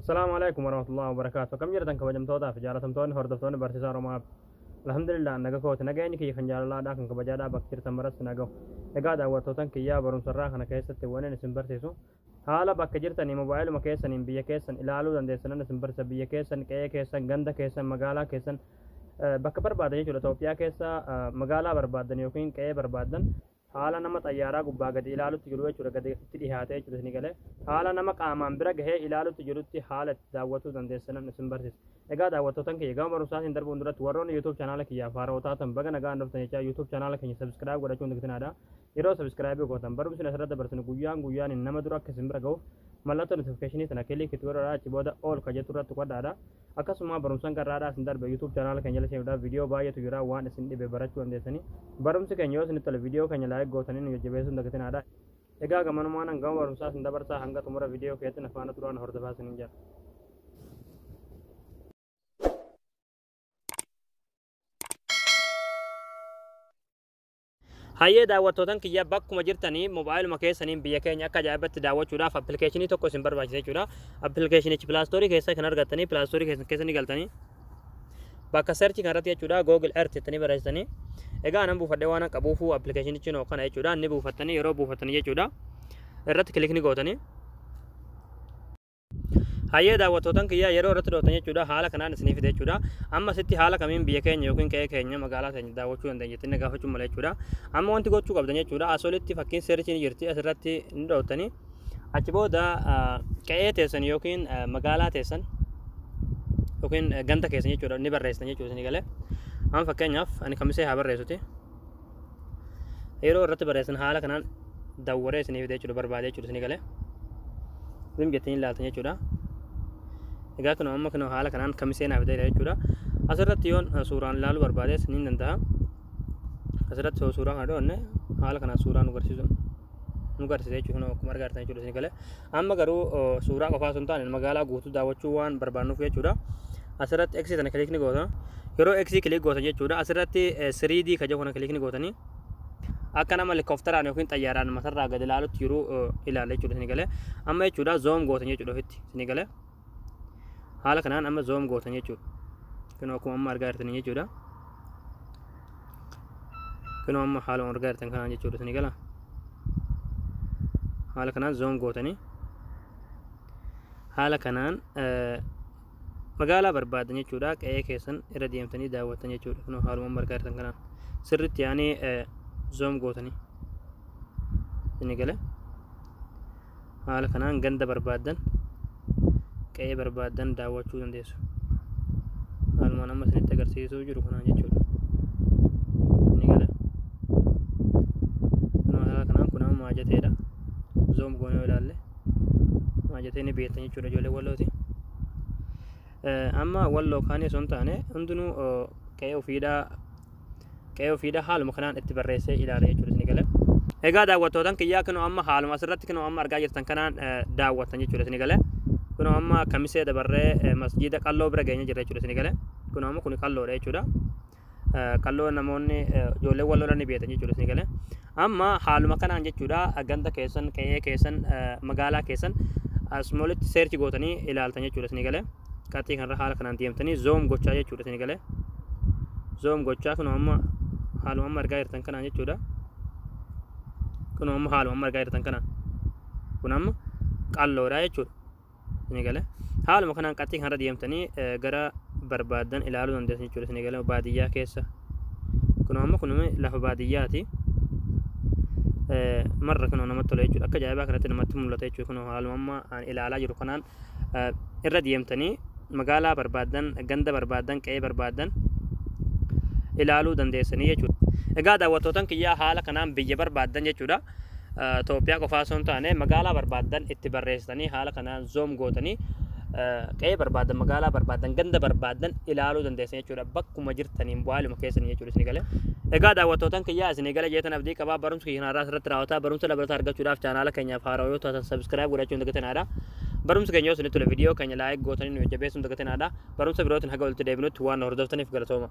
السلام عليكم ورحمة الله وبركاته. كم جرتن كبجمتوتا في جالتمتون هردفتون برسيسا روما. الحمد لله نجا كوت نجاني كي خنجال الله داكن كبجادا بكتير تمرس نجاو. إجاد أورتوتن كيا برون سراخ أنا كيسة توانا نسمبرسيسو. حالا بكجرتني موبايل ما كيسن بيا كيسن إلالو دندسنا نسمبرس بيا كيسن كيا كيسن غندا كيسن مقالا كيسن بكبر بعدني شو لتوبيا كيسا مقالا بربادن يوكين كيا بربادن. حالا نما طيارة قبّاقة إلالو تجلوه شو ركض تريهاته شو تسنيقله حالا نما قامان برق هي إلالو تجلوه حالة دعوته دندسنا نسمبرسيس إجا دعوته تنك يجا مرسال إندر بندرة ورون يوتيوب channel كيا فاروتا تام بعنا نجا عندنا تنيجا يوتيوب channel كني سبسكرايب ولا شو نكتنا هذا يرو سبسكرايب يقطع برضو سنة سرّة برسنا guyaan إنما درا كسمبر جاو malah tu notification ini tanakeli ketua rara ciboda all kaje turut tukar dada akas semua barumsan karada sendar be YouTube channel kenyala sih udah video bahaya tu jura wan sini be barat cuan desani barum se kenyo sini tele video kenyala like go tani nih jebe sun deketin ada ega gaman mana gam barumsa sendar barsa hangga tumura video kete nafana turan horda bahas ninja هاي دعوتوتن كيا باكو مجرتني موبايل مكيسنين بيكينيا كجابت دعوة شورا فابليكيشني تو كوسمبر باجي شورا ابليكيشني بلاي ستوري كيسا كنار غتني بلاي ستوري كيسني غلطني باكا سيرچ كارتيا شورا جوجل ايرث تني براجتني اگا انا بو فدوانا كبوفو ابليكيشني چنو كنا شورا ني بو فتني يرو بو فتني شورا رت كليكني غوتني هاي دعوتوتن كيا يرو رت دوتني شورا حالا كنا سنيف دي شورا اما ستي حالا كمين بيكينيا يوكين كينيا مغالا تني دعوة شو اندي تني غافچو ملي شورا amma wanti gochuu qabdan jechuudha asolitti fakkiin seerchiin jirti asirratti ni dhootani achi booda qe'ee teessan yookiin magaalaa teessan yookiin ganda keessan jechuudha ni barreessan jechuudha isin galee amma fakkeenyaaf ani kamisee haa barreessuti yeroo irratti barreessan haala kanaan dawwaree isiniif jechuudha barbaade jechuudha isin galee zim jettanii ilaaltan jechuudha egaa kun amma kun haala kanaan kamisee naaf ta'e jechuudha asirratti yoon suuraan ilaaluu barbaade isiniin danda'a asirratti suuraan haa dhoonne haala kanaan suuraan nu garsiisa jechuudha akkuma argartan jechuudha isin galee amma garuu suuraa qofaa sun taane magaalaa guutuu daawwachuu waan barbaannuuf jechuudha asirratti x tana kilikni goota yeroo x kilik goota jechuudha asirratti 3D kaje kana kilikni gootanii akka nama helikopteraan yookiin xayyaaraan masarraa gad ilaalutti yeroo ilaala jechuudha isin galee amma jechuudha zoom gootan jechuudha ofitti isin galee haala kanaan amma zoom gootan jechuudha kun akkuma amma argartan jechuudha كانوا هم حالهم رجعت كان عندي شورة سنغالا حالا كانان زوم قوتني حالا كانان مقالة بربادني شورة كأي كيسن إرديم تاني دعوتني شورة كانوا حالهم رجعت كان سرت يعني زوم قوتني سنغالا حالا كانان جند بربادن كأي بربادن دعوت شورة ديسو حالا ما نمسني تجرسيسو جرو كان عندي شورة maajateedha zoom goonee ilaalle maajateeni beektanii jechuudha ijoollee wallooti amma walloo kaanii osoo hin taane hundinuu qe'ee ofiidhaa haaluma kanaan itti barreessee ilaala jechuudha isin galee egaa daawwattootan kiyyaa kunoo amma haaluma asirratti kunoo amma argaa jirtan kanaan daawwattan jechuudha isin galee kunoo amma kamisee dabarree masjiida qalloo bira geenye jirra jechuudha isin galee kunoo amma kuni qalloodha jechuudha qalloo namoonni ijoollee walloodha ni beektan jechuudha isin galee amma haaluma kanaan jechuudha ganda keessan qe'ee keessan magaalaa keessan asmoolitti seerchi gootanii ilaaltan jechuudha isin galee qaxii kanarra haala kanaan deemtanii zoom gochaa jechuudha isin galee zoom gochaa kun amma haaluma amma argaa jirtan kanaan jechuudha kun amma haaluma amma argaa jirtan kanaan kun amma qalloodha jechuudha isin galee haaluma kanaan qaxii kanarra deemtanii gara barbaadan ilaaluu dandeessan jechuudha isin galee baadiyyaa keessa kun amma kun lafa baadiyyaati مرة كانوا نمط ولا يجوا أكجا يبقى كانت نمط مولته يجوا كانوا هالماما العلاج يروح كنان الرد يمتني مقالة بربادن جندا بربادن كأي بربادن العلو دندسني يجوا إجا دعوتوتن كيا حالا كنان بيجي بربادن يجوا توبيا كفاسون تاني مقالة بربادن اتبرستني حالا كنان زوم قوتني كأي بربادن مقالة بربادن جندا بربادن العلو دندسني يجوا بكو مجرتني موبايل مكيسني يجوا سنغالي إجا دعوتوتن كيا سنغالي جيتنا بدي كبا برمس كينا راس رتراوتا برمس لا برتار جتشودا في channel كينيا فارويو تو سبسكرايب ولا چون دكتنا هذا برمس كينيو سنتو الفيديو كينيا لايك غوتني نوجبه سن دكتنا هذا برمس بروتن هقول تدبنو توان اوردفتني فكرتوما